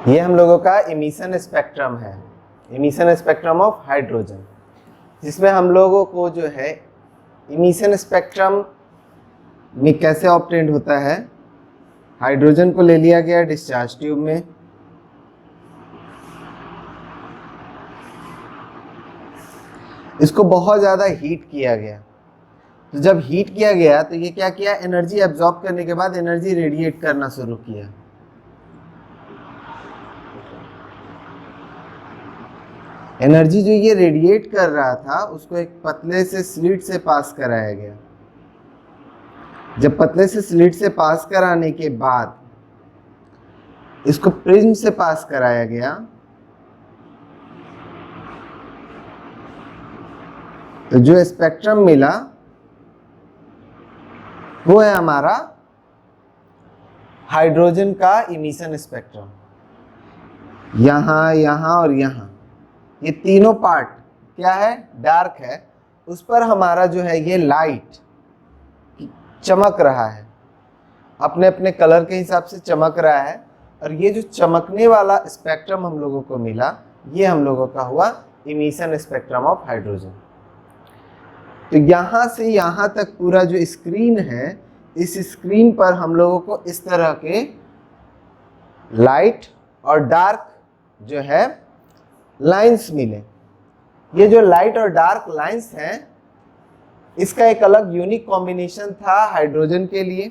ये हम लोगों का इमिशन स्पेक्ट्रम है, इमिशन स्पेक्ट्रम ऑफ हाइड्रोजन, जिसमें हम लोगों को जो है इमिशन स्पेक्ट्रम में कैसे ऑब्टेन्ड होता है। हाइड्रोजन को ले लिया गया डिस्चार्ज ट्यूब में, इसको बहुत ज़्यादा हीट किया गया। तो जब हीट किया गया तो ये क्या किया, एनर्जी एब्जॉर्ब करने के बाद एनर्जी रेडिएट करना शुरू किया। एनर्जी जो ये रेडिएट कर रहा था उसको एक पतले से स्लिट से पास कराया गया। जब पतले से स्लिट से पास कराने के बाद इसको प्रिज्म से पास कराया गया, तो जो स्पेक्ट्रम मिला वो है हमारा हाइड्रोजन का इमिशन स्पेक्ट्रम। यहां, यहां और यहां ये तीनों पार्ट क्या है, डार्क है, उस पर हमारा जो है ये लाइट चमक रहा है, अपने अपने कलर के हिसाब से चमक रहा है। और ये जो चमकने वाला स्पेक्ट्रम हम लोगों को मिला, ये हम लोगों का हुआ इमिशन स्पेक्ट्रम ऑफ हाइड्रोजन। तो यहाँ से यहाँ तक पूरा जो स्क्रीन है, इस स्क्रीन पर हम लोगों को इस तरह के लाइट और डार्क जो है लाइंस मिले। ये जो लाइट और डार्क लाइंस हैं, इसका एक अलग यूनिक कॉम्बिनेशन था हाइड्रोजन के लिए,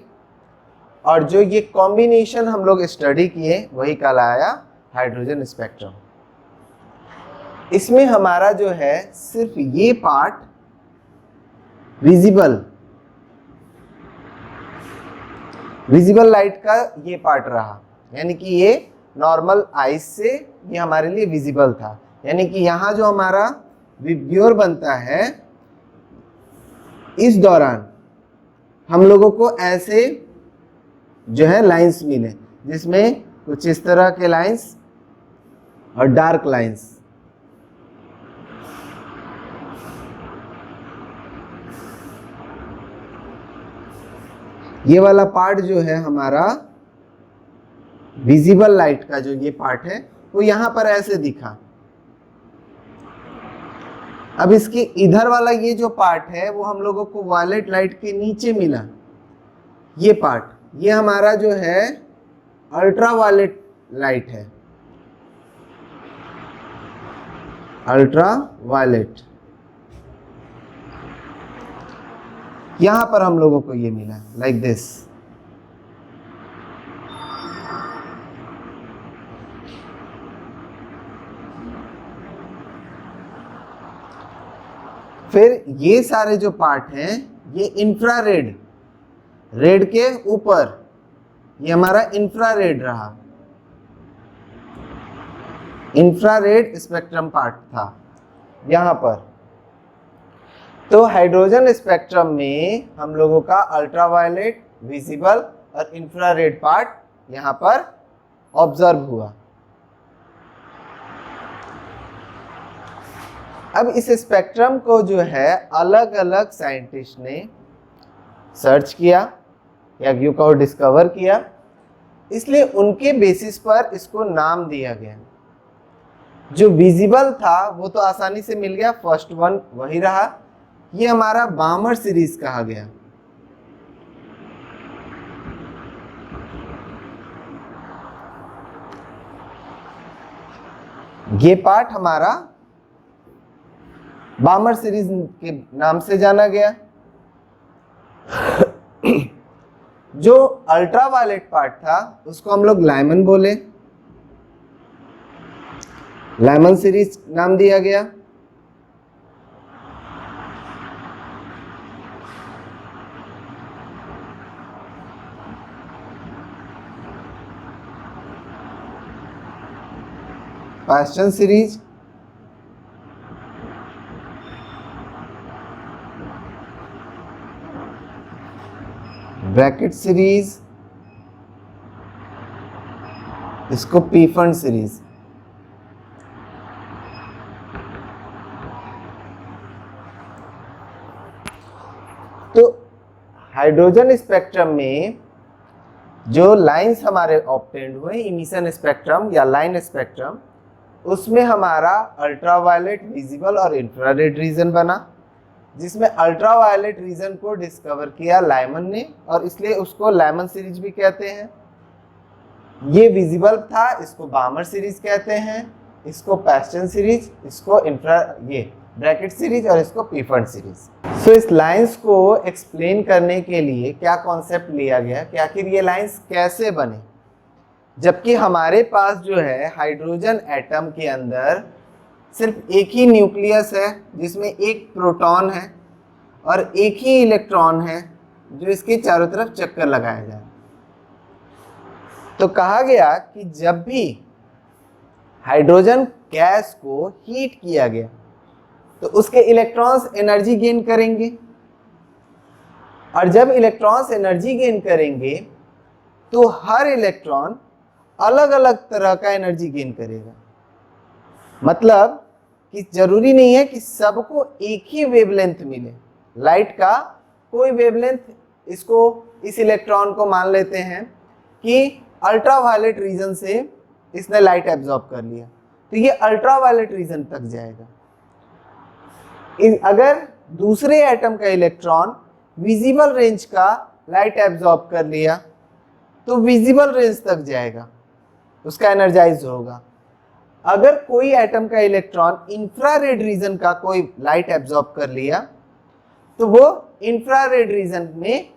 और जो ये कॉम्बिनेशन हम लोग स्टडी किए वही कहलाया हाइड्रोजन स्पेक्ट्रम। इसमें हमारा जो है सिर्फ ये पार्ट विजिबल लाइट का ये पार्ट रहा, यानी कि ये नॉर्मल आइज से ये हमारे लिए विजिबल था। यानी कि यहाँ जो हमारा विब्ग्योर बनता है, इस दौरान हम लोगों को ऐसे जो है लाइंस मिले, जिसमें कुछ इस तरह के लाइंस और डार्क लाइंस। ये वाला पार्ट जो है हमारा विजिबल लाइट का, जो ये पार्ट है वो यहां पर ऐसे दिखा। अब इसके इधर वाला ये जो पार्ट है वो हम लोगों को वायलेट लाइट के नीचे मिला। ये पार्ट, ये हमारा जो है अल्ट्रा वायलेट लाइट है, अल्ट्रा वायलेट। यहां पर हम लोगों को ये मिला लाइक दिस। फिर ये सारे जो पार्ट हैं ये इंफ्रारेड, रेड के ऊपर ये हमारा इंफ्रारेड रहा, इंफ्रारेड स्पेक्ट्रम पार्ट था यहां पर। तो हाइड्रोजन स्पेक्ट्रम में हम लोगों का अल्ट्रावायलेट, विजिबल और इंफ्रारेड पार्ट यहां पर ऑब्जर्व हुआ। अब इस स्पेक्ट्रम को जो है अलग अलग साइंटिस्ट ने सर्च किया, या यूं कहो डिस्कवर किया, इसलिए उनके बेसिस पर इसको नाम दिया गया। जो विजिबल था वो तो आसानी से मिल गया, फर्स्ट वन वही रहा, ये हमारा बामर सीरीज कहा गया। ये पार्ट हमारा बामर सीरीज के नाम से जाना गया। जो अल्ट्रावायलेट पार्ट था उसको हम लोग लाइमन बोले, लाइमन सीरीज नाम दिया गया। पास्टन सीरीज, ब्रैकेट सीरीज, इसको पीफंड सीरीज। तो हाइड्रोजन स्पेक्ट्रम में जो लाइंस हमारे ऑब्टेंड हुए इमिशन स्पेक्ट्रम या लाइन स्पेक्ट्रम, उसमें हमारा अल्ट्रावायलेट, विजिबल और इंफ्रारेड रीजन बना, जिसमें अल्ट्रावायलेट रीजन को डिस्कवर किया लाइमन ने और इसलिए उसको लाइमन सीरीज भी कहते हैं। ये विजिबल था, इसको बामर सीरीज कहते हैं, इसको पैस्टन सीरीज, इसको ये ब्रैकेट सीरीज और इसको पीफर्ड सीरीज। सो इस लाइंस को एक्सप्लेन करने के लिए क्या कॉन्सेप्ट लिया गया कि आखिर ये लाइंस कैसे बने, जबकि हमारे पास जो है हाइड्रोजन एटम के अंदर सिर्फ एक ही न्यूक्लियस है जिसमें एक प्रोटॉन है और एक ही इलेक्ट्रॉन है जो इसके चारों तरफ चक्कर लगाया जाए। तो कहा गया कि जब भी हाइड्रोजन गैस को हीट किया गया तो उसके इलेक्ट्रॉन्स एनर्जी गेन करेंगे, और जब इलेक्ट्रॉन्स एनर्जी गेन करेंगे तो हर इलेक्ट्रॉन अलग अलग तरह का एनर्जी गेन करेगा। मतलब कि जरूरी नहीं है कि सबको एक ही वेवलेंथ मिले। लाइट का कोई वेवलेंथ, इसको इस इलेक्ट्रॉन को मान लेते हैं कि अल्ट्रावायलेट रीजन से इसने लाइट एब्जॉर्ब कर लिया, तो ये अल्ट्रावायलेट रीजन तक जाएगा। अगर दूसरे एटम का इलेक्ट्रॉन विजिबल रेंज का लाइट एब्जॉर्ब कर लिया तो विजिबल रेंज तक जाएगा, उसका एनर्जाइज होगा। अगर कोई एटम का इलेक्ट्रॉन इंफ्रारेड रीजन का कोई लाइट एब्जॉर्ब कर लिया तो वो इंफ्रारेड रीजन में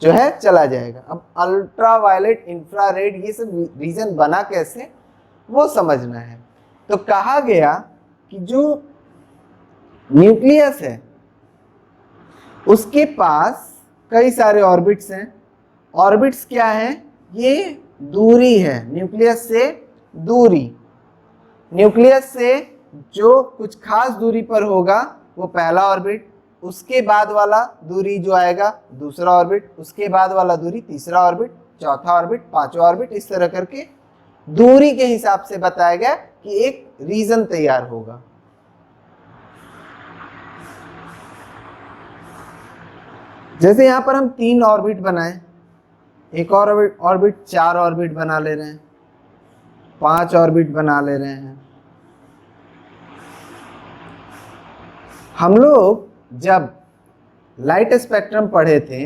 जो है चला जाएगा। अब अल्ट्रावायलेट, इंफ्रारेड, ये सब रीजन बना कैसे वो समझना है। तो कहा गया कि जो न्यूक्लियस है उसके पास कई सारे ऑर्बिट्स हैं। ऑर्बिट्स क्या है? ये दूरी है, न्यूक्लियस से दूरी। न्यूक्लियस से जो कुछ खास दूरी पर होगा वो पहला ऑर्बिट, उसके बाद वाला दूरी जो आएगा दूसरा ऑर्बिट, उसके बाद वाला दूरी तीसरा ऑर्बिट, चौथा ऑर्बिट, पांचवा ऑर्बिट, इस तरह करके दूरी के हिसाब से बताया गया कि एक रीजन तैयार होगा। जैसे यहां पर हम 3 ऑर्बिट बनाए, एक और ऑर्बिट 4 ऑर्बिट बना ले रहे हैं, 5 ऑर्बिट बना ले रहे हैं। हम लोग जब लाइट स्पेक्ट्रम पढ़े थे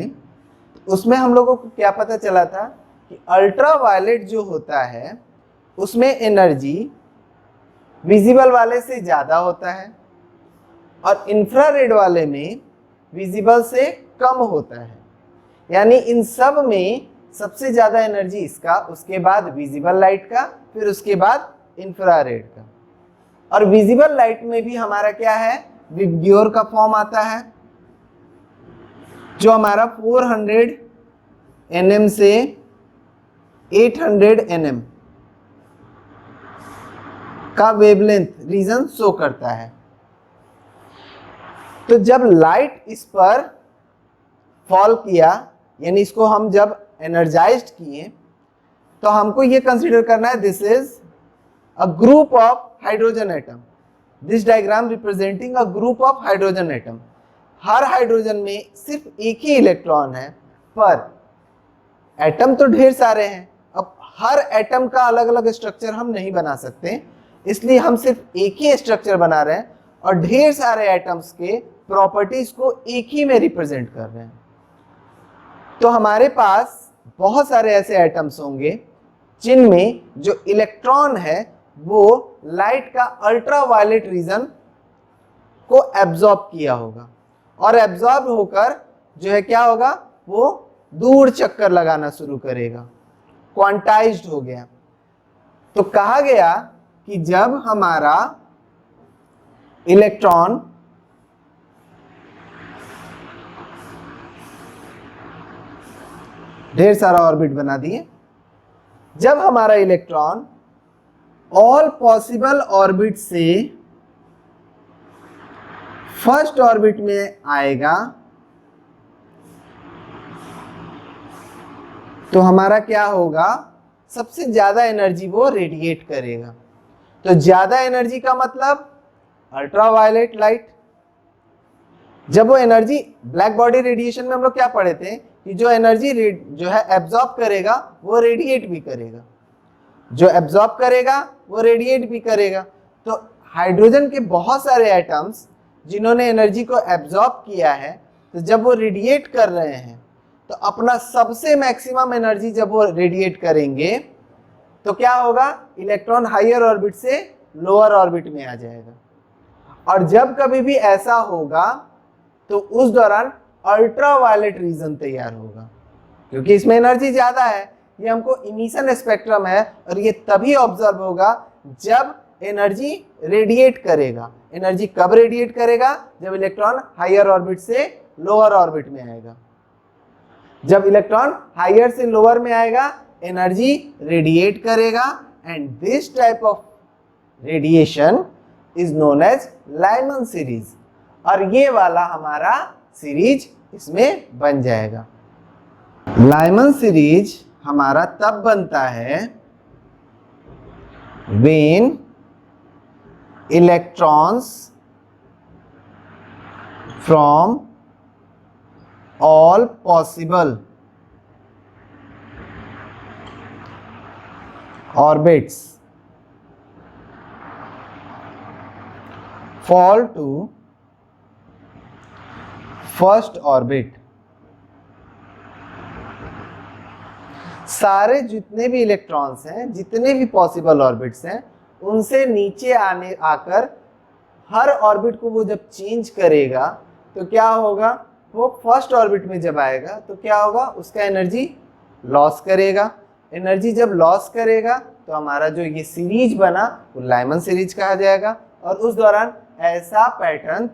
उसमें हम लोगों को क्या पता चला था कि अल्ट्रावायलेट जो होता है उसमें एनर्जी विजिबल वाले से ज़्यादा होता है और इंफ्रारेड वाले में विजिबल से कम होता है। यानी इन सब में सबसे ज़्यादा एनर्जी इसका, उसके बाद विजिबल लाइट का, फिर उसके बाद इंफ्रारेड का। और विजिबल लाइट में भी हमारा क्या है? विबग्योर का फॉर्म आता है जो हमारा 400 nm से 800 nm का वेवलेंथ रीजन शो करता है। तो जब लाइट इस पर फॉल किया, यानी इसको हम जब एनर्जाइज्ड किए, तो हमको ये कंसीडर करना है this is a group of hydrogen atom. This diagram representing a group of hydrogen atom. Her hydrogen में सिर्फ एक ही इलेक्ट्रॉन है, पर एटम तो ढेर सारे हैं। अब हर एटम का अलग अलग स्ट्रक्चर हम नहीं बना सकते, इसलिए हम सिर्फ एक ही स्ट्रक्चर बना रहे हैं और ढेर सारे एटम्स के प्रॉपर्टीज को एक ही में रिप्रेजेंट कर रहे हैं। तो हमारे पास बहुत सारे ऐसे एटम्स होंगे जिनमें जो इलेक्ट्रॉन है वो लाइट का अल्ट्रावायलेट रीजन को एब्जॉर्ब किया होगा, और एब्जॉर्ब होकर जो है क्या होगा, वो दूर चक्कर लगाना शुरू करेगा, क्वांटाइज्ड हो गया। तो कहा गया कि जब हमारा इलेक्ट्रॉन ढेर सारा ऑर्बिट बना दिए, जब हमारा इलेक्ट्रॉन ऑल पॉसिबल ऑर्बिट से फर्स्ट ऑर्बिट में आएगा तो हमारा क्या होगा, सबसे ज्यादा एनर्जी वो रेडिएट करेगा। तो ज्यादा एनर्जी का मतलब अल्ट्रावायलेट लाइट। जब वो एनर्जी, ब्लैक बॉडी रेडिएशन में हम लोग क्या पढ़े थे कि जो एनर्जी जो है एब्जॉर्ब करेगा वो रेडिएट भी करेगा, जो एब्जॉर्ब करेगा वो रेडिएट भी करेगा। तो हाइड्रोजन के बहुत सारे एटम्स जिन्होंने एनर्जी को एब्जॉर्ब किया है, तो जब वो रेडिएट कर रहे हैं तो अपना सबसे मैक्सिमम एनर्जी जब वो रेडिएट करेंगे तो क्या होगा, इलेक्ट्रॉन हायर ऑर्बिट से लोअर ऑर्बिट में आ जाएगा। और जब कभी भी ऐसा होगा तो उस दौरान अल्ट्रावायलेट रीजन तैयार होगा, क्योंकि इसमें एनर्जी ज्यादा है। ये हमको इमिशन स्पेक्ट्रम है और ये तभी ऑब्जर्व होगा जब एनर्जी रेडिएट करेगा। एनर्जी कब रेडिएट करेगा, जब इलेक्ट्रॉन हायर ऑर्बिट से लोअर ऑर्बिट में आएगा। जब इलेक्ट्रॉन हायर से लोअर में आएगा एनर्जी रेडिएट करेगा, and this type of radiation is known as Lyman series. और ये वाला हमारा सीरीज इसमें बन जाएगा। लाइमन सीरीज हमारा तब बनता है when electrons from all possible orbits fall to first orbit। सारे जितने भी इलेक्ट्रॉन्स हैं, जितने भी पॉसिबल ऑर्बिट्स हैं, उनसे नीचे आकर हर ऑर्बिट को वो जब चेंज करेगा तो क्या होगा, वो फर्स्ट ऑर्बिट में जब आएगा तो क्या होगा, उसका एनर्जी लॉस करेगा। एनर्जी जब लॉस करेगा तो हमारा जो ये सीरीज बना वो लाइमन सीरीज कहा जाएगा, और उस दौरान ऐसा पैटर्न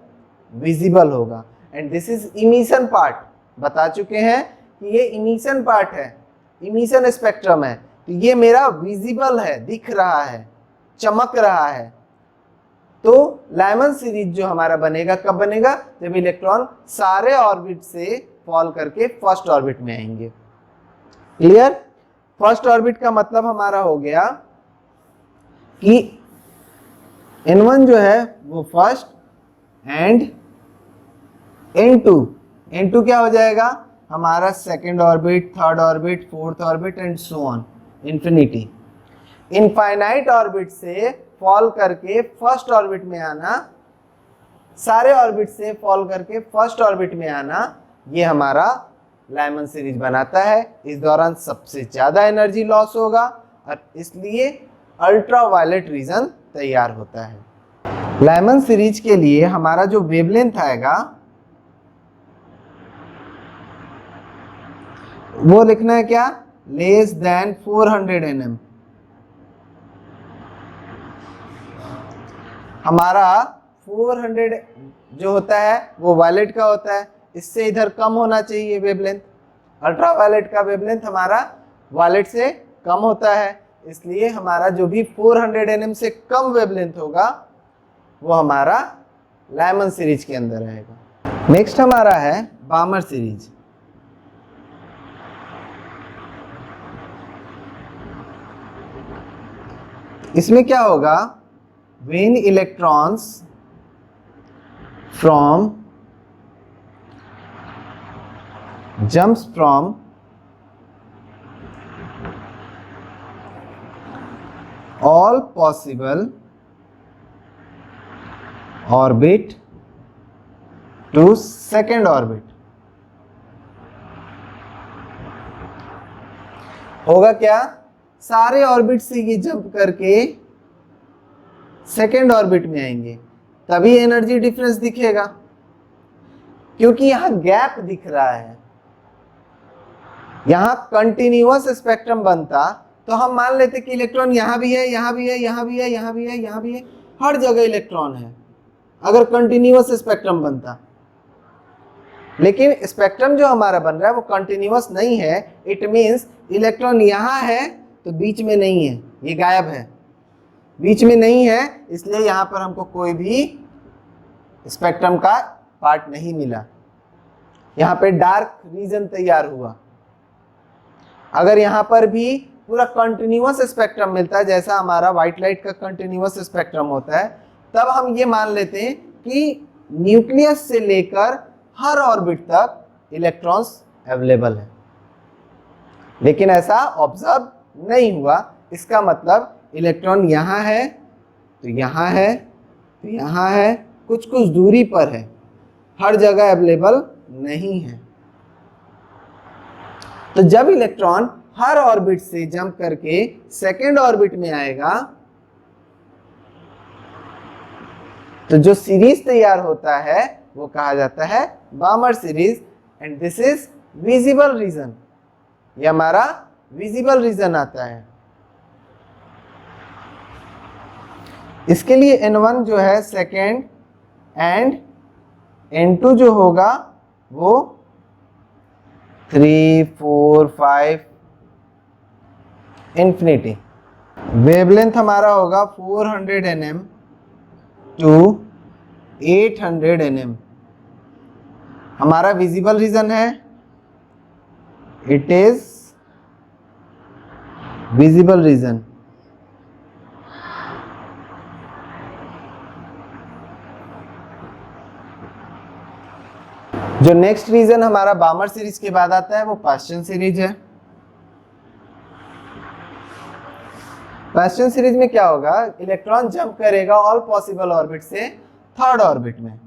विजिबल होगा। And this is emission part. बता चुके हैं कि ये इमिशन पार्ट है, इमिशन स्पेक्ट्रम है, तो ये मेरा विजिबल है, दिख रहा है, चमक रहा है। तो लाइमन सीरीज जो हमारा बनेगा कब बनेगा, जब इलेक्ट्रॉन सारे ऑर्बिट से फॉल करके फर्स्ट ऑर्बिट में आएंगे। क्लियर? फर्स्ट ऑर्बिट का मतलब हमारा हो गया कि N1 जो है वो फर्स्ट एंड N2 क्या हो जाएगा, हमारा second orbit, third orbit, fourth orbit and so on infinity. Infinite orbit से फॉल करके फर्स्ट ऑर्बिट में आना, सारे ऑर्बिट से फॉल करके फर्स्ट ऑर्बिट में आना, ये हमारा लाइमन सीरीज बनाता है। इस दौरान सबसे ज्यादा एनर्जी लॉस होगा और इसलिए अल्ट्रावायलेट रीजन तैयार होता है। लाइमन सीरीज के लिए हमारा जो वेवलेंथ आएगा वो लिखना है क्या, लेस देन 400 nm। हमारा 400 जो होता है वो वायलेट का होता है, इससे इधर कम होना चाहिए वेवलेंथ। अल्ट्रावायलेट का वेवलेंथ हमारा वायलेट से कम होता है, इसलिए हमारा जो भी 400 nm से कम वेवलेंथ होगा वो हमारा लाइमन सीरीज के अंदर आएगा। नेक्स्ट हमारा है बामर सीरीज। इसमें क्या होगा, when electrons jumps from all possible orbit to second orbit। होगा क्या, सारे ऑर्बिट से ये जंप करके सेकेंड ऑर्बिट में आएंगे, तभी एनर्जी डिफरेंस दिखेगा, क्योंकि यहां गैप दिख रहा है। यहां कंटिन्यूअस स्पेक्ट्रम बनता तो हम मान लेते कि इलेक्ट्रॉन यहां भी है, यहां भी है, यहां भी है, यहां भी है, यहां भी है, हर जगह इलेक्ट्रॉन है, अगर कंटिन्यूअस स्पेक्ट्रम बनता। लेकिन स्पेक्ट्रम जो हमारा बन रहा है वो कंटिन्यूअस नहीं है। इट मीन्स इलेक्ट्रॉन यहां है तो बीच में नहीं है, ये गायब है, बीच में नहीं है, इसलिए यहां पर हमको कोई भी स्पेक्ट्रम का पार्ट नहीं मिला। यहां पे डार्क रीजन तैयार हुआ। अगर यहां पर भी पूरा कंटिन्यूअस स्पेक्ट्रम मिलता है, जैसा हमारा व्हाइट लाइट का कंटिन्यूअस स्पेक्ट्रम होता है, तब हम ये मान लेते हैं कि न्यूक्लियस से लेकर हर ऑर्बिट तक इलेक्ट्रॉन्स अवेलेबल है, लेकिन ऐसा ऑब्जर्व नहीं हुआ। इसका मतलब इलेक्ट्रॉन यहाँ है तो यहाँ है तो यहाँ है, कुछ कुछ दूरी पर है, हर जगह अवेलेबल नहीं है। तो जब इलेक्ट्रॉन हर ऑर्बिट से जंप करके सेकेंड ऑर्बिट में आएगा तो जो सीरीज तैयार होता है वो कहा जाता है बामर series, and this is visible region. ये हमारा विजिबल रीजन आता है। इसके लिए N1 जो है सेकेंड एंड N2 जो होगा वो 3, 4, 5 इंफिनिटी। वेवलेंथ हमारा होगा 400 nm टू 800 nm। हमारा विजिबल रीजन है, इट इज विजिबल रीजन। जो नेक्स्ट रीजन हमारा बामर सीरीज के बाद आता है वो पास्चन सीरीज है। पास्चन सीरीज में क्या होगा, इलेक्ट्रॉन जंप करेगा ऑल पॉसिबल ऑर्बिट से थर्ड ऑर्बिट में।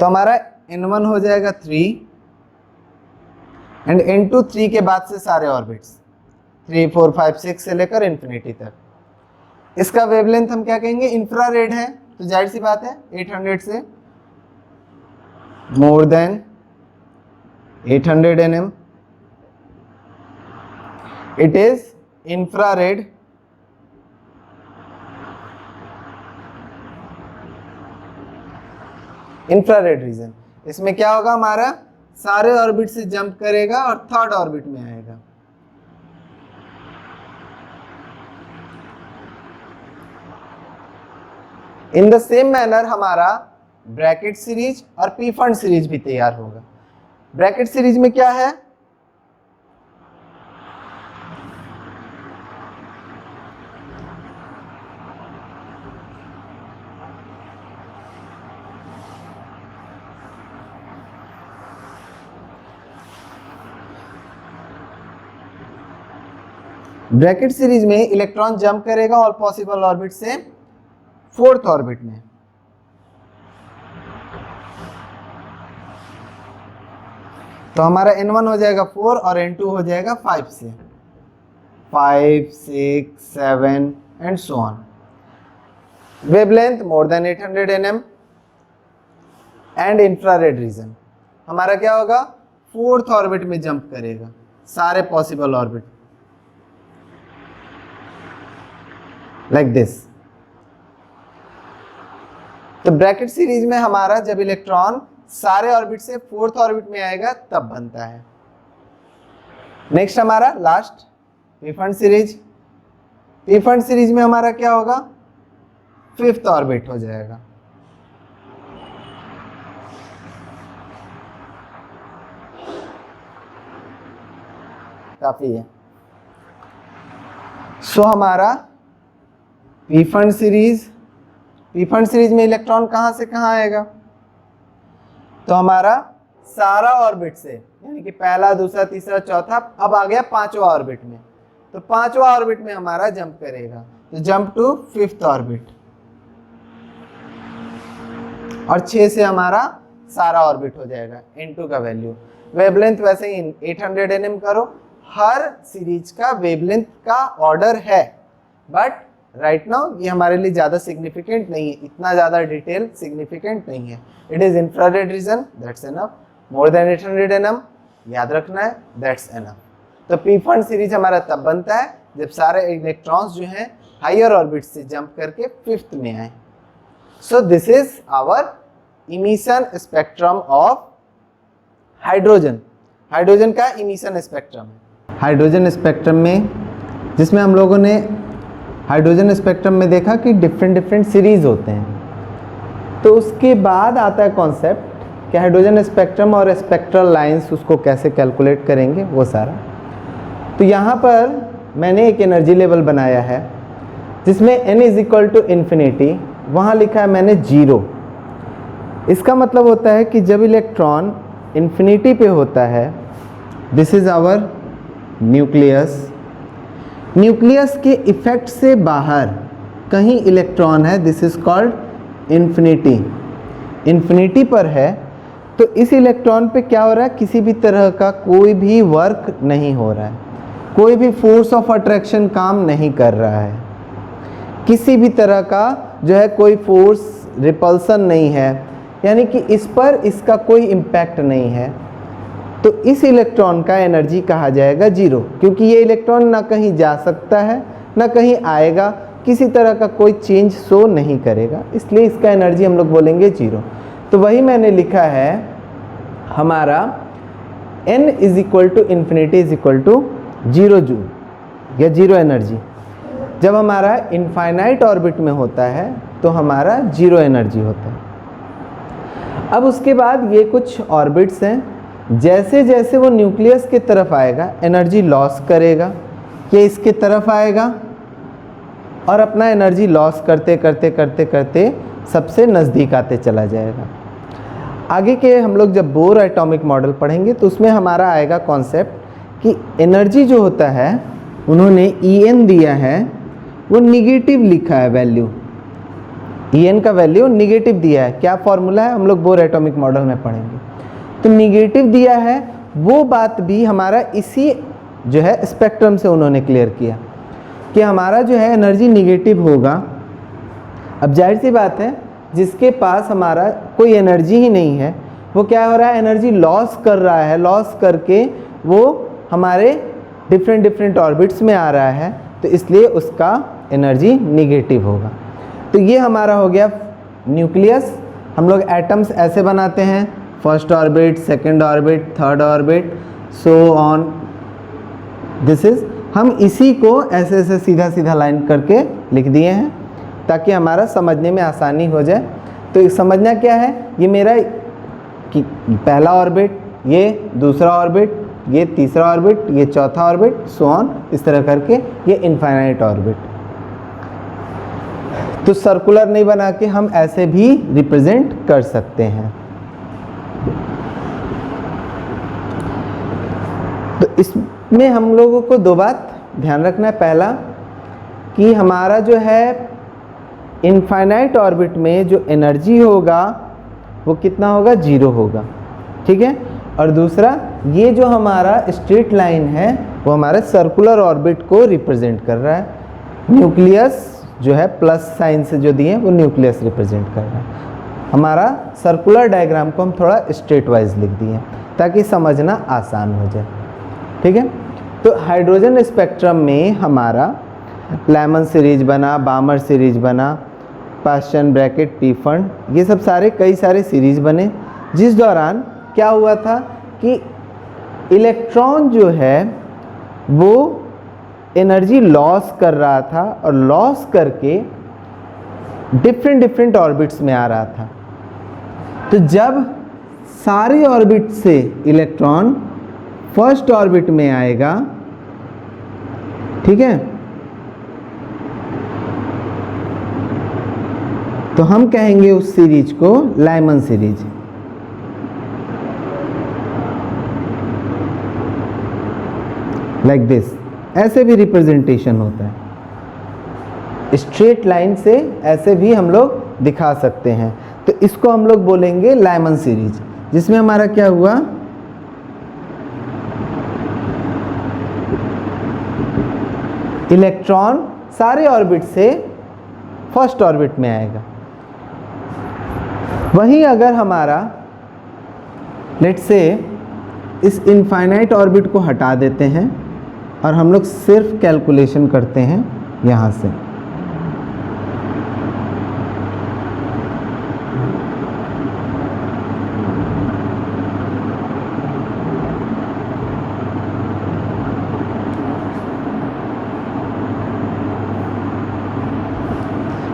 तो हमारा N1 हो जाएगा 3 एंड N2 3 के बाद से सारे ऑर्बिट्स 3, 4, 5, 6 से लेकर इंफिनिटी तक। इसका वेवलेंथ हम क्या कहेंगे, इंफ्रारेड है, तो जाहिर सी बात है 800 से मोर than 800 nm, it is infrared. Infrared reason, इसमें क्या होगा, हमारा सारे ऑर्बिट से जंप करेगा और थर्ड ऑर्बिट में आएगा। इन द सेम मैनर हमारा ब्रैकेट सीरीज और पी फंड सीरीज भी तैयार होगा। ब्रैकेट सीरीज में क्या है, ब्रैकेट सीरीज में इलेक्ट्रॉन जंप करेगा ऑल पॉसिबल ऑर्बिट से फोर्थ ऑर्बिट में। तो हमारा N1 हो जाएगा 4 और N2 हो जाएगा 5 से 5, 6, 7 and so on. Wavelength more than 800 nm and infrared reason. हमारा क्या होगा, फोर्थ ऑर्बिट में जंप करेगा सारे पॉसिबल ऑर्बिट, लाइक दिस। तो ब्रैकेट सीरीज में हमारा जब इलेक्ट्रॉन सारे ऑर्बिट से फोर्थ ऑर्बिट में आएगा तब बनता है। नेक्स्ट हमारा last P fund series. P fund series में हमारा क्या होगा, फिफ्थ ऑर्बिट हो जाएगा। काफी है। सो हमारा पी फंड सीरीज में इलेक्ट्रॉन कहां से कहां आएगा, तो हमारा सारा ऑर्बिट से, यानी कि पहला, दूसरा, तीसरा, चौथा, अब आ गया पांचवा ऑर्बिट में। तो पांचवा ऑर्बिट में हमारा जंप करेगा, तो जंप टू फिफ्थ ऑर्बिट, और 6 से हमारा सारा ऑर्बिट हो जाएगा। N2 का वैल्यू, वेवलेंथ वैसे ही 800 nm करो। हर सीरीज का वेवलेंथ का ऑर्डर है, बट राइट नाउ ये हमारे लिए ज़्यादा सिग्निफिकेंट नहीं है, इतना ज़्यादा डिटेल सिग्निफिकेंट नहीं है। It is infrared region, that's enough. More than 800 nm याद रखना है, दैट्स एनफ। तो पी फंड सीरीज हमारा तब बनता है जब सारे इलेक्ट्रॉन्स जो हैं हायर ऑर्बिट से जंप करके फिफ्थ में आए। So this is our emission spectrum of hydrogen. Hydrogen का इमिशन स्पेक्ट्रम है। हाइड्रोजन स्पेक्ट्रम में, जिसमें हम लोगों ने हाइड्रोजन स्पेक्ट्रम में देखा कि डिफरेंट सीरीज होते हैं, तो उसके बाद आता है कॉन्सेप्ट कि हाइड्रोजन स्पेक्ट्रम और स्पेक्ट्रल लाइंस उसको कैसे कैलकुलेट करेंगे वो सारा। तो यहाँ पर मैंने एक एनर्जी लेवल बनाया है जिसमें n is equal to infinity वहाँ लिखा है मैंने 0। इसका मतलब होता है कि जब इलेक्ट्रॉन इन्फिनिटी पे होता है, this is our nucleus, nucleus के इफेक्ट से बाहर कहीं इलेक्ट्रॉन है, this is called infinity, infinity पर है, तो इस इलेक्ट्रॉन पे क्या हो रहा है, किसी भी तरह का कोई भी वर्क नहीं हो रहा है, कोई भी फोर्स ऑफ अट्रैक्शन काम नहीं कर रहा है, किसी भी तरह का जो है कोई फोर्स रिपल्सन नहीं है, यानी कि इस पर इसका कोई इम्पैक्ट नहीं है, तो इस इलेक्ट्रॉन का एनर्जी कहा जाएगा 0, क्योंकि ये इलेक्ट्रॉन ना कहीं जा सकता है ना कहीं आएगा, किसी तरह का कोई चेंज शो नहीं करेगा, इसलिए इसका एनर्जी हम लोग बोलेंगे 0। तो वही मैंने लिखा है हमारा n is equal to infinity is equal to 0 joule या 0 एनर्जी। जब हमारा इनफाइनाइट ऑर्बिट में होता है तो हमारा 0 एनर्जी होता है। अब उसके बाद ये कुछ ऑर्बिट्स हैं, जैसे जैसे वो न्यूक्लियस की तरफ आएगा एनर्जी लॉस करेगा, ये इसके तरफ आएगा और अपना एनर्जी लॉस करते करते करते करते सबसे नज़दीक आते चला जाएगा। आगे के हम लोग जब बोर एटॉमिक मॉडल पढ़ेंगे तो उसमें हमारा आएगा कॉन्सेप्ट कि एनर्जी जो होता है उन्होंने En दिया है, वो निगेटिव लिखा है वैल्यू, En का वैल्यू निगेटिव दिया है। क्या फॉर्मूला है हम लोग बोर एटॉमिक मॉडल में पढ़ेंगे। तो निगेटिव दिया है, वो बात भी हमारा इसी जो है स्पेक्ट्रम से उन्होंने क्लियर किया कि हमारा जो है एनर्जी निगेटिव होगा। अब जाहिर सी बात है, जिसके पास हमारा कोई एनर्जी ही नहीं है वो क्या हो रहा है, एनर्जी लॉस कर रहा है, लॉस करके वो हमारे डिफरेंट ऑर्बिट्स में आ रहा है, तो इसलिए उसका एनर्जी निगेटिव होगा। तो ये हमारा हो गया न्यूक्लियस। हम लोग एटम्स ऐसे बनाते हैं, first orbit, second orbit, third orbit, so on, this is, हम इसी को ऐसे ऐसे सीधा सीधा लाइन करके लिख दिए हैं ताकि हमारा समझने में आसानी हो जाए। तो समझना क्या है, ये मेरा कि पहला ऑर्बिट, ये दूसरा ऑर्बिट, ये तीसरा ऑर्बिट, ये चौथा ऑर्बिट, सो ऑन, इस तरह करके ये इनफाइनाइट ऑर्बिट। तो सर्कुलर नहीं बना के हम ऐसे भी रिप्रेजेंट कर सकते हैं। तो इसमें हम लोगों को दो बात ध्यान रखना है। पहला कि हमारा जो है इनफाइनाइट ऑर्बिट में जो एनर्जी होगा वो कितना होगा, 0 होगा, ठीक है। और दूसरा, ये जो हमारा स्ट्रेट लाइन है वो हमारे सर्कुलर ऑर्बिट को रिप्रेजेंट कर रहा है। न्यूक्लियस जो है प्लस साइन से जो दिए वो न्यूक्लियस रिप्रेजेंट कर रहा है। हमारा सर्कुलर डायग्राम को हम थोड़ा स्ट्रेट वाइज लिख दिए ताकि समझना आसान हो जाए, ठीक है। तो हाइड्रोजन स्पेक्ट्रम में हमारा लेमन सीरीज बना, बामर सीरीज बना, पास्चन ब्रैकेट, पी फंड, ये सब सारे कई सारे सीरीज बने, जिस दौरान क्या हुआ था कि इलेक्ट्रॉन जो है वो एनर्जी लॉस कर रहा था और लॉस करके डिफरेंट ऑर्बिट्स में आ रहा था। तो जब सारे ऑर्बिट से इलेक्ट्रॉन फर्स्ट ऑर्बिट में आएगा, ठीक है, तो हम कहेंगे उस सीरीज को लाइमन सीरीज। लाइक दिस, ऐसे भी रिप्रेजेंटेशन होता है, स्ट्रेट लाइन से ऐसे भी हम लोग दिखा सकते हैं। तो इसको हम लोग बोलेंगे लाइमन सीरीज, जिसमें हमारा क्या हुआ, इलेक्ट्रॉन सारे ऑर्बिट से फर्स्ट ऑर्बिट में आएगा। वहीं अगर हमारा लेट्स से इस इनफाइनाइट ऑर्बिट को हटा देते हैं और हम लोग सिर्फ कैलकुलेशन करते हैं यहाँ से,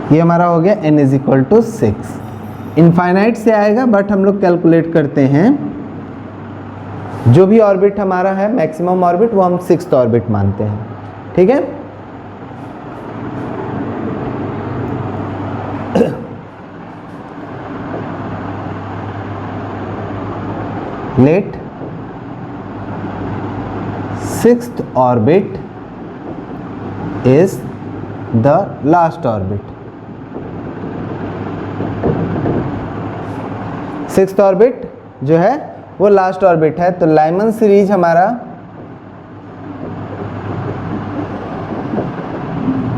ये हमारा हो गया n is equal to 6। Infinite से आएगा बट हम लोग कैलकुलेट करते हैं, जो भी ऑर्बिट हमारा है मैक्सिमम ऑर्बिट वो हम 6th ऑर्बिट मानते हैं, ठीक है। let sixth orbit is the last orbit. Sixth orbit जो है वो लास्ट ऑर्बिट है। तो लाइमन सीरीज हमारा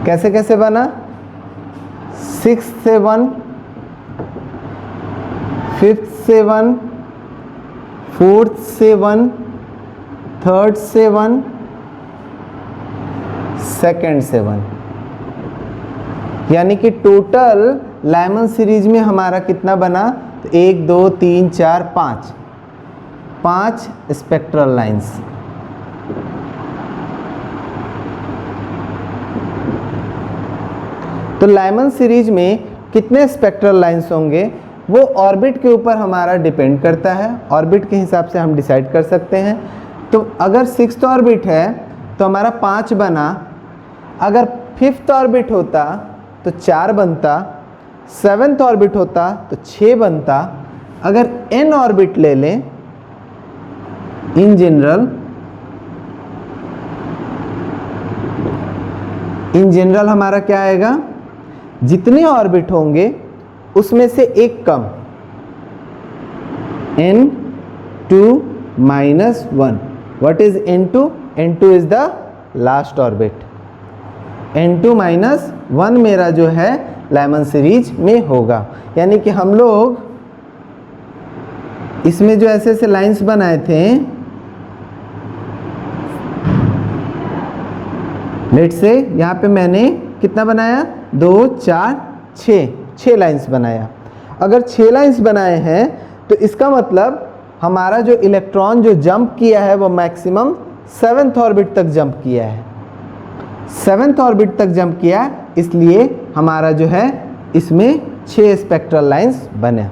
कैसे कैसे बना, सिक्स्थ से 1, फिफ्थ से 1, फोर्थ से 1, थर्ड से 1, सेकंड से 1, यानी कि टोटल लाइमन सीरीज में हमारा कितना बना, तो 1 2 3 4 5 स्पेक्ट्रल लाइंस। तो लाइमन सीरीज में कितने स्पेक्ट्रल लाइंस होंगे वो ऑर्बिट के ऊपर हमारा डिपेंड करता है। ऑर्बिट के हिसाब से हम डिसाइड कर सकते हैं। तो अगर सिक्स्थ ऑर्बिट है तो हमारा 5 बना, अगर फिफ्थ ऑर्बिट होता तो 4 बनता, सेवेंथ ऑर्बिट होता तो 6 बनता। अगर एन ऑर्बिट ले लें इन जनरल हमारा क्या आएगा, जितने ऑर्बिट होंगे उसमें से एक कम, n2 minus 1। what is n2? n2 is the last orbit। n2 minus 1 मेरा जो है लाइमन सीरीज में होगा। यानी कि हम लोग इसमें जो ऐसे ऐसे लाइंस बनाए थे, लेट से यहाँ पे मैंने कितना बनाया, 2 4 6 लाइंस बनाया। अगर 6 लाइंस बनाए हैं तो इसका मतलब हमारा जो इलेक्ट्रॉन जो जंप किया है वो मैक्सिमम 7th ऑर्बिट तक जंप किया है। 7th ऑर्बिट तक जंप किया, इसलिए हमारा जो है इसमें 6 स्पेक्ट्रल लाइंस बने।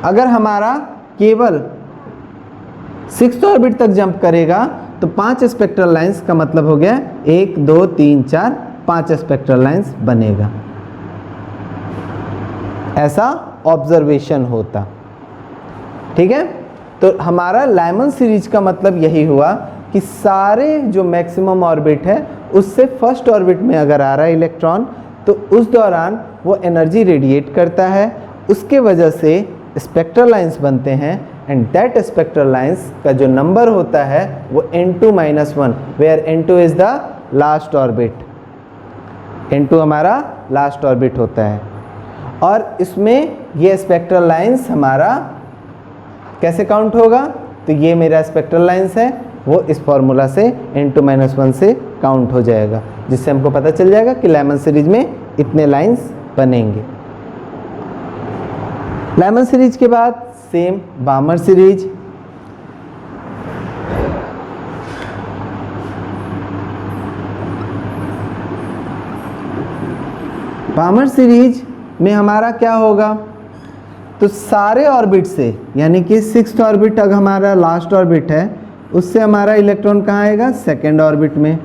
अगर हमारा केवल 6th ऑर्बिट तक जंप करेगा तो 5 स्पेक्ट्रल लाइंस का मतलब हो गया 1 2 3 4 5 स्पेक्ट्रल लाइंस बनेगा। ऐसा ऑब्जर्वेशन होता, ठीक है। तो हमारा लाइमन सीरीज का मतलब यही हुआ कि सारे जो मैक्सिमम ऑर्बिट है उससे फर्स्ट ऑर्बिट में अगर आ रहा है इलेक्ट्रॉन तो उस दौरान वो एनर्जी रेडिएट करता है, उसके वजह से स्पेक्ट्रल लाइंस बनते हैं। एंड दैट स्पेक्ट्रल लाइंस का जो नंबर होता है वो n2 minus 1, where n2 is the last orbit. n2 हमारा लास्ट ऑर्बिट होता है। और इसमें ये स्पेक्ट्रल लाइंस हमारा कैसे काउंट होगा, तो ये मेरा स्पेक्ट्रल लाइंस है, वो इस फॉर्मूला से n2 minus 1 से काउंट हो जाएगा, जिससे हमको पता चल जाएगा कि लाइमन सीरीज में इतने लाइंस बनेंगे। लाइमन सीरीज के बाद सेम बामर सीरीज। बामर सीरीज में हमारा क्या होगा, तो सारे ऑर्बिट से, यानी कि 6th ऑर्बिट तक हमारा लास्ट ऑर्बिट है, उससे हमारा इलेक्ट्रॉन कहाँ आएगा, 2nd ऑर्बिट में।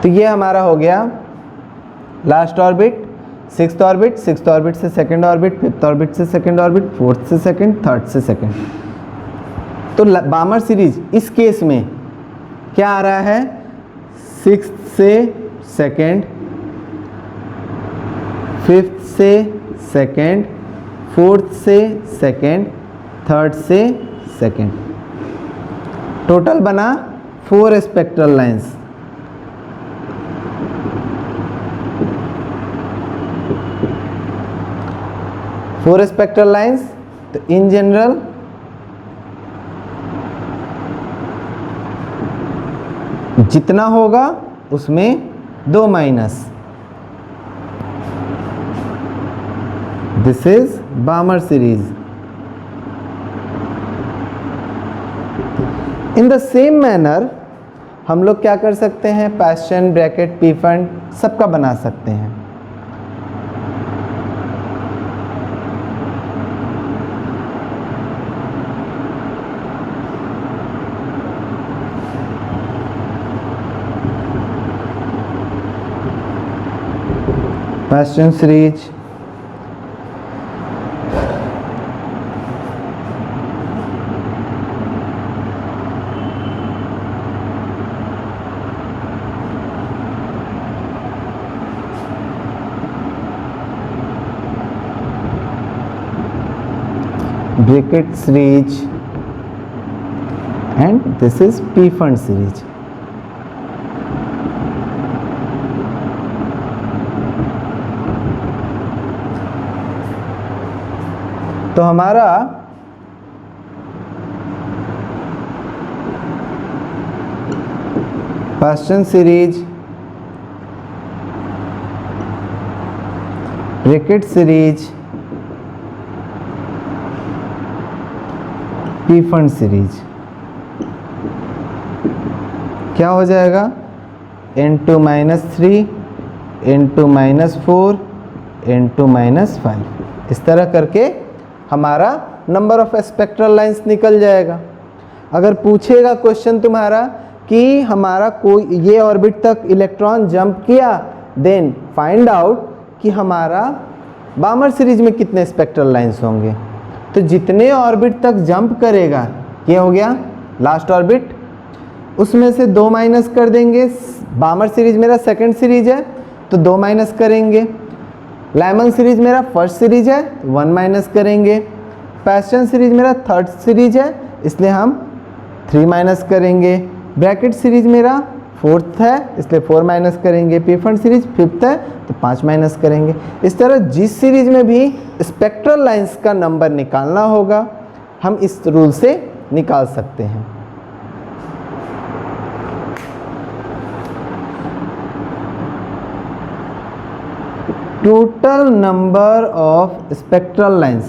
तो ये हमारा हो गया last orbit, 6th orbit, 6th orbit से 2nd ऑर्बिट, 5th ऑर्बिट से 2nd ऑर्बिट, 4th से 2nd, 3rd से 2nd। तो बामर सीरीज इस केस में क्या आ रहा है, 6th से 2nd, 5th से 2nd, 4th से 2nd, 3rd से 2nd। टोटल बना 4 spectral lines. Four spectral lines. तो इन जनरल जितना होगा उसमें 2 minus. This is बामर series. In the same manner हम लोग क्या कर सकते हैं, पैशन, ब्रैकेट, पी फंड सबका बना सकते हैं। Passion series, Beckett series, and this is P fund series. तो हमारा Passion series, Beckett series, P fund series क्या हो जाएगा, n2 -3 n2 -4 n2 -5। इस तरह करके हमारा नंबर ऑफ स्पेक्ट्रल लाइंस निकल जाएगा। अगर पूछेगा क्वेश्चन तुम्हारा कि हमारा कोई ये ऑर्बिट तक इलेक्ट्रॉन जंप किया, देन फाइंड आउट कि हमारा बामर सीरीज में कितने स्पेक्ट्रल लाइंस होंगे, तो जितने ऑर्बिट तक जंप करेगा, ये हो गया लास्ट ऑर्बिट, उसमें से 2 माइनस कर देंगे। बामर सीरीज मेरा सेकंड सीरीज है तो 2 माइनस करेंगे। लाइमन सीरीज मेरा फर्स्ट सीरीज है तो 1 माइनस करेंगे। पैशन सीरीज मेरा थर्ड सीरीज है इसलिए हम 3 माइनस करेंगे। ब्रैकेट सीरीज मेरा फोर्थ है इसलिए 4 माइनस करेंगे। पी फंड सीरीज फिफ्थ है तो 5 माइनस करेंगे। इस तरह जिस सीरीज में भी स्पेक्ट्रल लाइंस का नंबर निकालना होगा हम इस रूल से निकाल सकते हैं। Total number of spectral lines,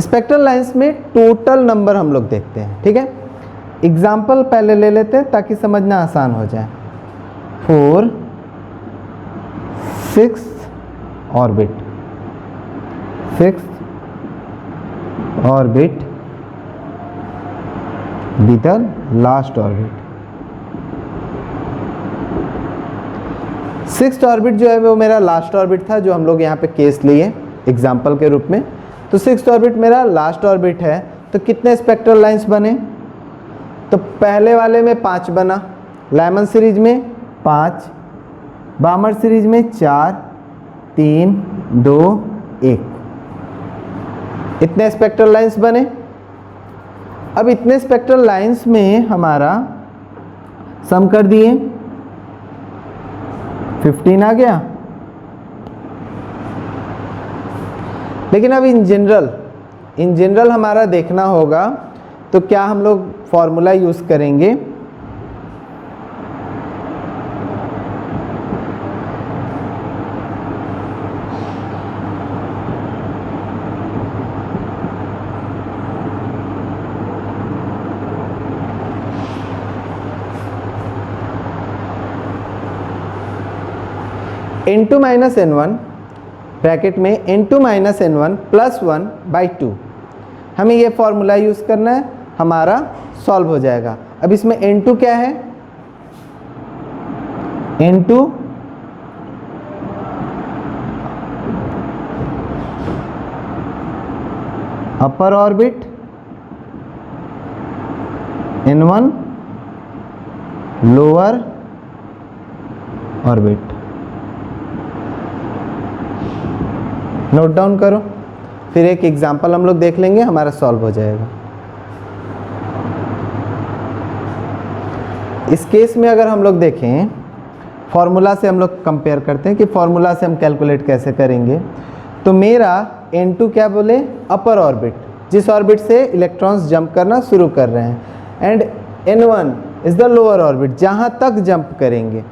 spectral lines में टोटल नंबर हम लोग देखते हैं, ठीक है। एग्जाम्पल पहले ले लेते हैं ताकि समझना आसान हो जाए। 4 6th orbit, 6th orbit be the last orbit. 6th orbit जो है वो मेरा लास्ट ऑर्बिट था, जो हम लोग यहाँ पे केस लिए एग्जाम्पल के रूप में। तो 6th ऑर्बिट मेरा लास्ट ऑर्बिट है, तो कितने स्पेक्ट्रल लाइंस बने, तो पहले वाले में 5 बना, लाइमन सीरीज में 5, बामर सीरीज में 4 3 2 1, इतने स्पेक्ट्रल लाइंस बने। अब इतने स्पेक्ट्रल लाइंस में हमारा सम कर दिए, 15 आ गया। लेकिन अब इन जनरल हमारा देखना होगा, तो क्या हम लोग फॉर्मूला यूज करेंगे, n2 माइनस n1 ब्रैकेट में n2 माइनस n1 प्लस 1/2, हमें ये फॉर्मूला यूज़ करना है, हमारा सॉल्व हो जाएगा। अब इसमें n2 क्या है, n2 upper orbit, n1 lower orbit. Note down करो, फिर एक एग्जांपल हम लोग देख लेंगे, हमारा सॉल्व हो जाएगा। इस केस में अगर हम लोग देखें, फॉर्मूला से हम लोग कंपेयर करते हैं कि फॉर्मूला से हम कैलकुलेट कैसे करेंगे। तो मेरा n2 क्या बोले, अपर ऑर्बिट, जिस ऑर्बिट से इलेक्ट्रॉन्स जंप करना शुरू कर रहे हैं, and n1 is the lower orbit, जहाँ तक जंप करेंगे,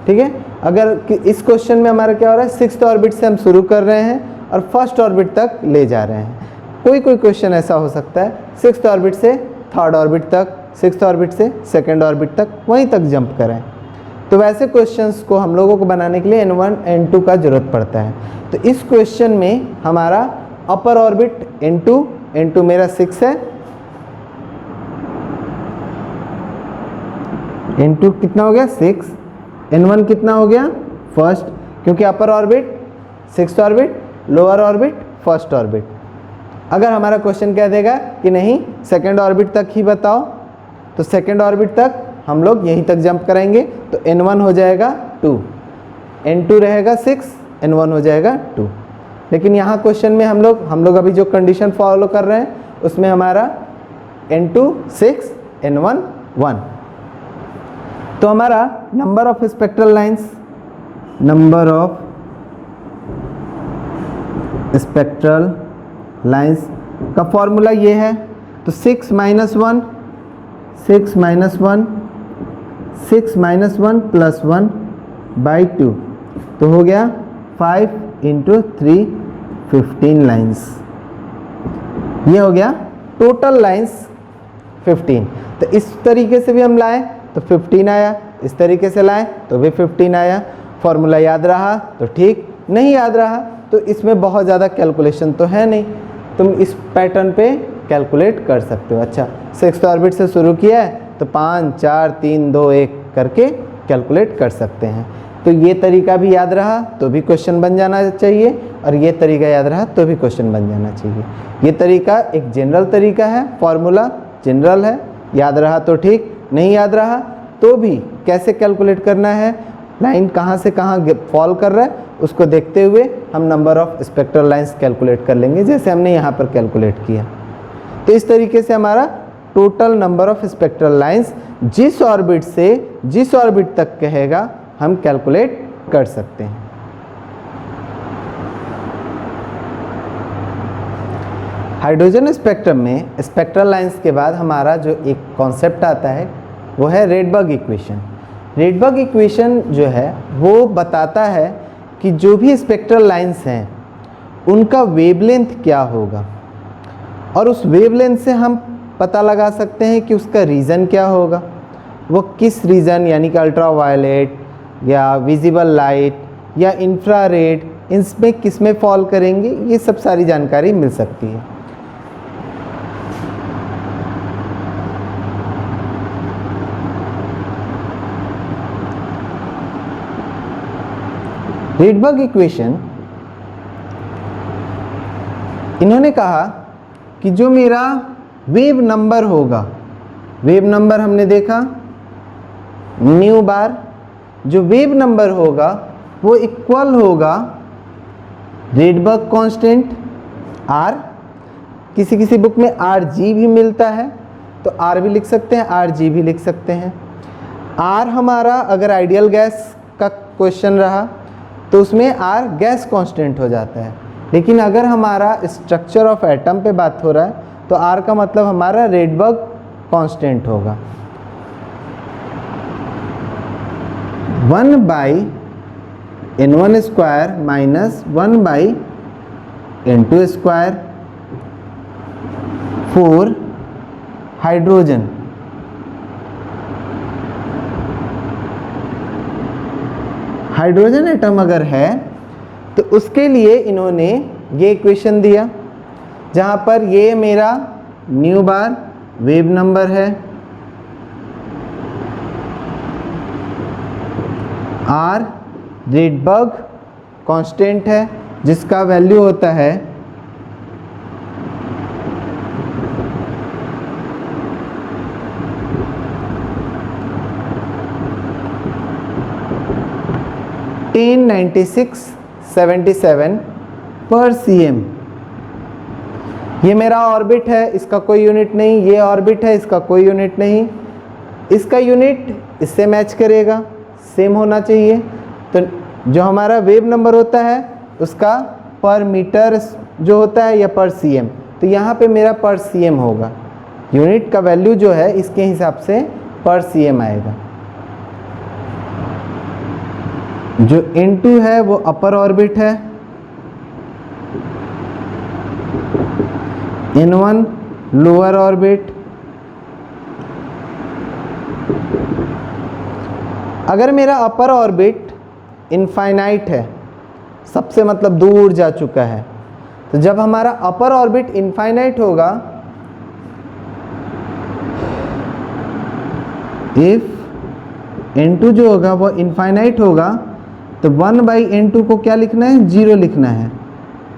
ठीक है। अगर इस क्वेश्चन में हमारा क्या हो रहा है, 6th ऑर्बिट से हम शुरू कर रहे हैं और फर्स्ट ऑर्बिट तक ले जा रहे हैं। कोई क्वेश्चन ऐसा हो सकता है 6th ऑर्बिट से 3rd ऑर्बिट तक, 6th ऑर्बिट से 2nd ऑर्बिट तक, वहीं तक जंप करें। तो वैसे क्वेश्चंस को हम लोगों को बनाने के लिए n1 n2 का जरूरत पड़ता है। तो इस क्वेश्चन में हमारा अपर ऑर्बिट n2 मेरा 6 है, N2 कितना हो गया 6, N1 कितना हो गया फर्स्ट, क्योंकि upper orbit sixth orbit, lower orbit first orbit. अगर हमारा क्वेश्चन कह देगा कि नहीं सेकेंड ऑर्बिट तक ही बताओ, तो सेकेंड ऑर्बिट तक हम लोग यहीं तक जंप करेंगे, तो N1 हो जाएगा 2, N2 रहेगा 6, N1 हो जाएगा 2। लेकिन यहाँ क्वेश्चन में हम लोग अभी जो कंडीशन फॉलो कर रहे हैं उसमें हमारा N2 6, N1 1। तो हमारा number of spectral lines, number of spectral lines का फॉर्मूला ये है, तो 6 minus 1 6 minus 1 6 minus 1 plus 1 by 2, तो हो गया 5 इंटू 3 15 लाइन्स। ये हो गया टोटल लाइन्स 15। तो इस तरीके से भी हम लाए तो 15 आया, इस तरीके से लाए तो भी 15 आया। फॉर्मूला याद रहा तो ठीक, नहीं याद रहा तो इसमें बहुत ज़्यादा कैलकुलेशन तो है नहीं, तुम इस पैटर्न पे कैलकुलेट कर सकते हो। अच्छा, सिक्स्थ ऑर्बिट से शुरू किया है तो 5 4 3 2 1 करके कैलकुलेट कर सकते हैं। तो ये तरीका भी याद रहा तो भी क्वेश्चन बन जाना चाहिए, और ये तरीका याद रहा तो भी क्वेश्चन बन जाना चाहिए। ये तरीका एक जनरल तरीका है, फॉर्मूला जनरल है, याद रहा तो ठीक, नहीं याद रहा तो भी कैसे कैलकुलेट करना है, लाइन कहाँ से कहाँ फॉल कर रहा है उसको देखते हुए हम number of spectral lines calculate कर लेंगे, जैसे हमने यहाँ पर कैलकुलेट किया। तो इस तरीके से हमारा total number of spectral lines जिस ऑर्बिट से जिस ऑर्बिट तक कहेगा हम कैलकुलेट कर सकते हैं। हाइड्रोजन स्पेक्ट्रम में स्पेक्ट्रल लाइंस के बाद हमारा जो एक कॉन्सेप्ट आता है वो है रेडबर्ग इक्वेशन। रेडबर्ग इक्वेशन जो है वो बताता है कि जो भी स्पेक्ट्रल लाइंस हैं उनका वेवलेंथ क्या होगा, और उस वेवलेंथ से हम पता लगा सकते हैं कि उसका रीज़न क्या होगा, वो किस रीज़न यानी कि अल्ट्रावायलेट या विजिबल लाइट या इंफ्रारेड, इसमें किस में फॉल करेंगे, ये सब सारी जानकारी मिल सकती है। रेडबर्ग इक्वेशन, इन्होंने कहा कि जो मेरा वेव नंबर होगा, वेव नंबर हमने देखा न्यू बार, जो वेव नंबर होगा वो इक्वल होगा रेडबर्ग कांस्टेंट आर, किसी किसी बुक में आर जी भी मिलता है तो आर भी लिख सकते हैं, आर जी भी लिख सकते हैं। आर हमारा अगर आइडियल गैस का क्वेश्चन रहा तो उसमें आर गैस कांस्टेंट हो जाता है, लेकिन अगर हमारा स्ट्रक्चर ऑफ एटम पे बात हो रहा है तो आर का मतलब हमारा रेडबर्ग कांस्टेंट होगा। 1 by N1 square minus 1 by N2 square for hydrogen. Hydrogen atom अगर है तो उसके लिए इन्होंने ये इक्वेशन दिया, जहाँ पर ये मेरा न्यू बार वेव नंबर है, आर रेडबर्ग कांस्टेंट है जिसका वैल्यू होता है 1096.77 पर cm। ये मेरा ऑर्बिट है, इसका कोई यूनिट नहीं, ये ऑर्बिट है, इसका कोई यूनिट नहीं, इसका यूनिट इससे मैच करेगा, सेम होना चाहिए। तो जो हमारा वेव नंबर होता है उसका पर मीटर जो होता है या पर cm, तो यहाँ पे मेरा पर cm होगा, यूनिट का वैल्यू जो है इसके हिसाब से पर cm आएगा। जो N2 है वो अपर ऑर्बिट है, N1 लोअर ऑर्बिट। अगर मेरा अपर ऑर्बिट इनफाइनाइट है, सबसे मतलब दूर जा चुका है, तो जब हमारा अपर ऑर्बिट इनफाइनाइट होगा, इफ n2 जो होगा वो इनफाइनाइट होगा, तो 1/n2 को क्या लिखना है, 0 लिखना है,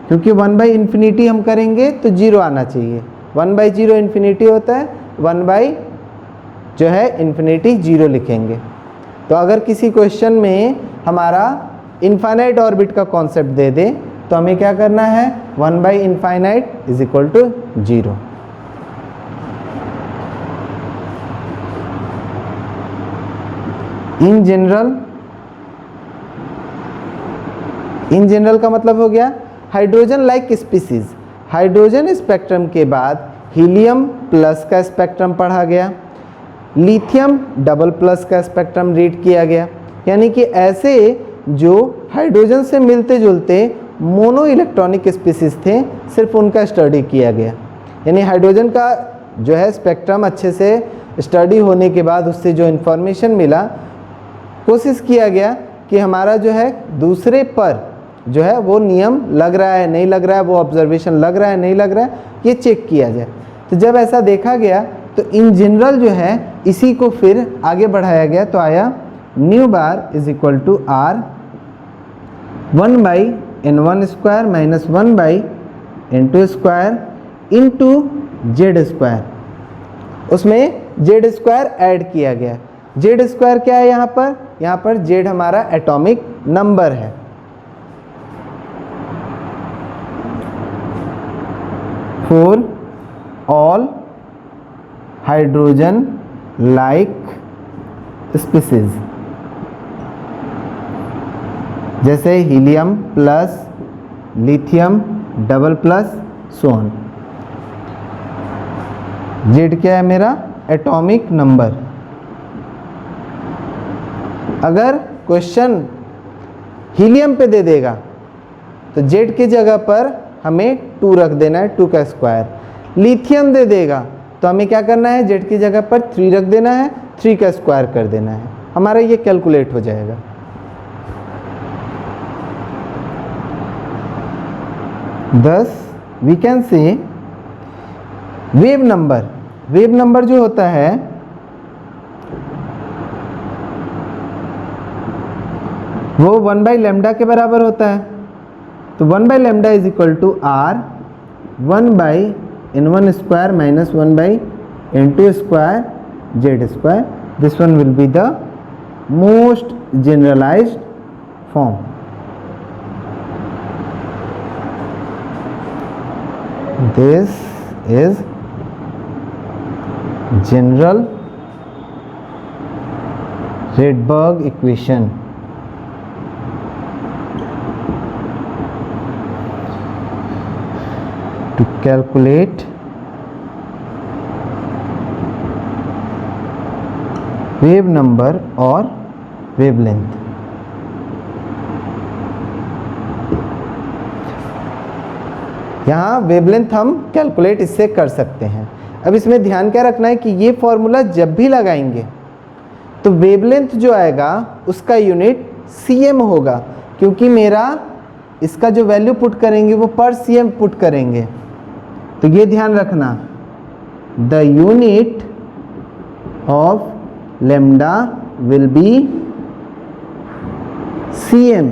क्योंकि 1/इंफिनिटी हम करेंगे तो 0 आना चाहिए। 1/0 इन्फिनिटी होता है, 1 जो है इन्फिनिटी 0 लिखेंगे। तो अगर किसी क्वेश्चन में हमारा इनफाइनाइट ऑर्बिट का कॉन्सेप्ट दे दे तो हमें क्या करना है, 1/इनफाइनाइट is equal to 0। In general का मतलब हो गया hydrogen like species. Hydrogen spectrum के बाद हीलियम प्लस का स्पेक्ट्रम पढ़ा गया, लिथियम डबल प्लस का स्पेक्ट्रम रीड किया गया, यानी कि ऐसे जो हाइड्रोजन से मिलते जुलते मोनो इलेक्ट्रॉनिक स्पीसीज थे, सिर्फ उनका स्टडी किया गया। यानी हाइड्रोजन का जो है स्पेक्ट्रम अच्छे से स्टडी होने के बाद उससे जो इन्फॉर्मेशन मिला, कोशिश किया गया कि हमारा जो है दूसरे पर जो है वो नियम लग रहा है नहीं लग रहा है, वो ऑब्जर्वेशन लग रहा है नहीं लग रहा है, ये चेक किया जाए। तो जब ऐसा देखा गया तो इन जनरल जो है इसी को फिर आगे बढ़ाया गया, तो आया nu bar is equal to R 1/n1² minus 1/n2² into z²। उसमें z² ऐड किया गया। z² क्या है यहाँ पर, यहाँ पर z हमारा एटॉमिक नंबर है। For all hydrogen like species, जैसे helium plus, lithium double plus, so on. Z क्या है मेरा, एटॉमिक नंबर। अगर क्वेश्चन हीलियम पे दे देगा तो जेड की जगह पर हमें 2 रख देना है, 2 का स्क्वायर। लिथियम दे देगा तो हमें क्या करना है, जेड की जगह पर 3 रख देना है, 3 का स्क्वायर कर देना है, हमारा ये कैलकुलेट हो जाएगा। Thus we can say wave number जो होता है वो 1/λ के बराबर होता है। तो 1/λ is equal to R 1/n1² minus 1/n2² z²। This one will be the most generalised form. This is general Rydberg equation. To calculate wave number or wavelength. यहाँ वेवलेंथ हम कैलकुलेट इससे कर सकते हैं। अब इसमें ध्यान क्या रखना है कि ये फॉर्मूला जब भी लगाएंगे तो वेवलेंथ जो आएगा उसका यूनिट cm होगा, क्योंकि मेरा इसका जो वैल्यू पुट करेंगे वो पर cm पुट करेंगे। तो ये ध्यान रखना, the unit of lambda will be cm,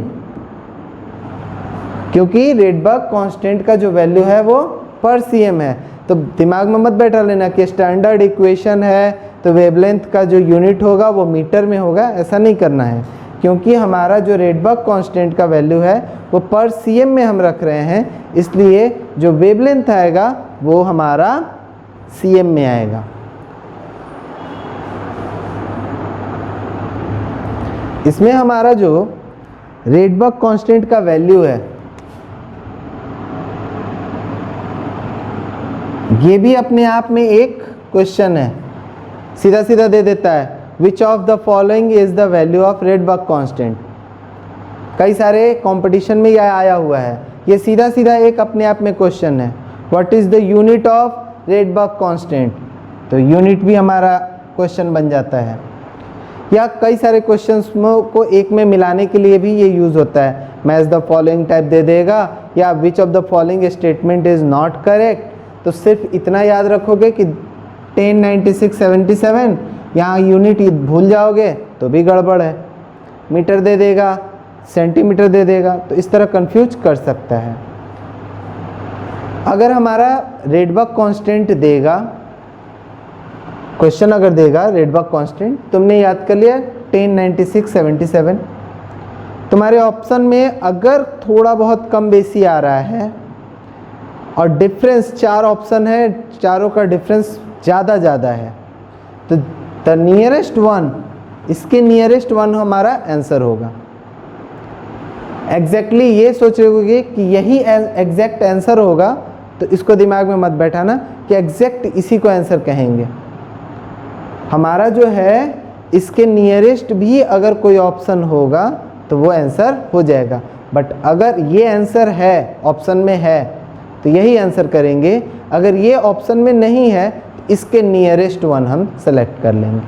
क्योंकि रेडबर्ग कांस्टेंट का जो वैल्यू है वो पर cm है। तो दिमाग में मत बैठा लेना कि स्टैंडर्ड इक्वेशन है तो वेवलेंथ का जो यूनिट होगा वो मीटर में होगा, ऐसा नहीं करना है, क्योंकि हमारा जो रेडबर्ग कांस्टेंट का वैल्यू है वो पर cm में हम रख रहे हैं, इसलिए जो वेवलेंथ आएगा वो हमारा cm में आएगा। इसमें हमारा जो रेडबर्ग कांस्टेंट का वैल्यू है ये भी अपने आप में एक क्वेश्चन है, सीधा सीधा दे देता है which of the following is the value of Rydberg constant. कई सारे कंपटीशन में यह आया हुआ है, ये सीधा सीधा एक अपने आप में क्वेश्चन है। What is the unit of Rydberg constant, तो यूनिट भी हमारा क्वेश्चन बन जाता है। या कई सारे क्वेश्चंस को एक में मिलाने के लिए भी ये यूज़ होता है, मैच द फॉलोइंग टाइप दे देगा या which of the following statement is not correct. तो सिर्फ इतना याद रखोगे कि 10, 96, 77 यहाँ यूनिट भूल जाओगे तो तो भी गड़बड़ है, मीटर दे देगा, सेंटीमीटर दे देगा, तो इस तरह कंफ्यूज कर सकता है। अगर हमारा रेडबर्ग कांस्टेंट देगा, क्वेश्चन अगर देगा रेडबर्ग कांस्टेंट, तुमने याद कर लिया 1096/77, तुम्हारे ऑप्शन में अगर थोड़ा बहुत कम बेसी आ रहा है और डिफरेंस 4 ऑप्शन है, चारों का डिफरेंस ज़्यादा है, तो द नियरेस्ट वन, इसके नियरेस्ट वन हमारा आंसर होगा। एग्जैक्टली ये सोच रहे होगे कि यही एग्जैक्ट आंसर होगा, तो इसको दिमाग में मत बैठाना कि एग्जैक्ट इसी को आंसर कहेंगे। हमारा जो है इसके नियरेस्ट भी अगर कोई ऑप्शन होगा तो वो आंसर हो जाएगा, बट अगर ये आंसर है, ऑप्शन में है, तो यही आंसर करेंगे। अगर ये ऑप्शन में नहीं है, इसके नियरेस्ट वन हम सेलेक्ट कर लेंगे।